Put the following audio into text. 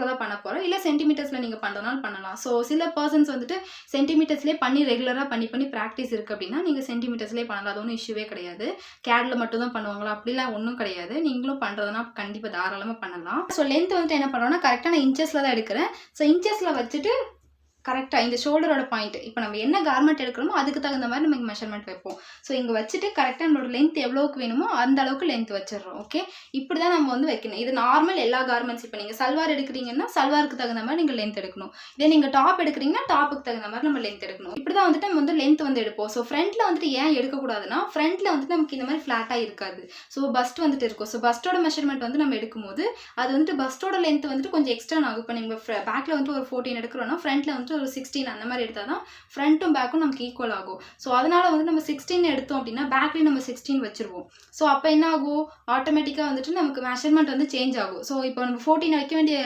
மீட்டர்ஸில் தான் பண்ண போகிறோம். இல்லை சென்டிமீட்டர்ஸில் நீங்கள் பண்ணுறதுனால பண்ணலாம். ஸோ சில பர்சன்ஸ் வந்துட்டு சென்டிமீட்டர்ஸ்லேயே பண்ணி ரெகுலராக பண்ணி ப்ராக்டிஸ் இருக்குது அப்படின்னா நீங்கள் சென்டிமீட்டர்ஸ்லேயே பண்ணலாம். அது ஒன்றும் இஷ்யூவே கிடையாது. கேடில் மட்டும் தான் பண்ணுவாங்களா அப்படிலாம் ஒன்றும் கிடையாது. நீங்களும் பண்ணுறதுனா கண்டிப்பாக தாராளமாக பண்ணலாம். ஸோ லென்த் வந்துட்டு என்ன பண்ணுறோன்னா கரெக்டாக நான் இன்ச்சஸில் தான் எடுக்கிறேன். ஸோ இன்ச்சஸில் வச்சுட்டு கரெக்டாக இந்த ஷோல்டரோட பாயிண்ட் இப்போ நம்ம என்ன கார்மெண்ட் எடுக்கிறோமோ அதுக்கு தகுந்த மாதிரி நம்ம மெஷர்மெண்ட் வைப்போம். ஸோ இங்கே வச்சுட்டு கரெக்டாக நம்மளோட லென்த் எவ்வளோக்கு வேணுமோ அந்த அளவுக்கு லென்த் வச்சிடறோம். ஓகே, இப்படி தான் நம்ம வந்து வைக்கணும். இது நார்மல் எல்லா கார்மெண்ட்ஸ். இப்போ நீங்கள் சல்வார் எடுக்கிறீங்கன்னா சல்வாருக்கு தகுந்த மாதிரி நீங்கள் லென்த் எடுக்கணும். இதே நீங்கள் டாப் எடுக்கிறீங்கன்னா டாப்புக்கு தகுந்த மாதிரி நம்ம லென்த் எடுக்கணும். இப்படி தான் வந்துட்டு நம்ம வந்து லென்த் வந்து எடுப்போம். ஸோ ஃப்ரண்ட்டில் வந்துட்டு ஏன் எடுக்கக்கூடாதுன்னா ஃப்ரண்ட்டில் வந்துட்டு நமக்கு இந்த மாதிரி ஃப்ளாட்டாக இருக்காது. ஸோ பஸ்ட் வந்துட்டு இருக்கும். ஸோ பஸ்ட்டோட மெஷர்மெண்ட் வந்து நம்ம எடுக்கும்போது அது வந்துட்டு பஸ்ட்டோட லென்த் வந்துட்டு கொஞ்சம் எக்ஸ்ட்ரா ஆகும். இப்போ நீங்கள் பேக்கில் வந்துட்டு ஒரு 14 எடுக்கிறோன்னா ஃப்ரண்ட்டில் வந்துட்டு ஒரு 16 அந்த மாதிரி எடுத்தால் தான் ஃப்ரண்ட்டும் பேக்கும் நமக்கு ஈக்குவல் ஆகும். ஸோ அதனால் வந்து நம்ம 16 எடுத்தோம் அப்படின்னா பேக்லேயும் நம்ம 16 வச்சுருவோம். ஸோ அப்போ என்ன ஆகும், ஆட்டோமேட்டிக்காக வந்துட்டு நமக்கு மெஷர்மெண்ட் வந்து சேஞ்ச் ஆகும். ஸோ இப்போ நம்ம 14 வைக்க வேண்டிய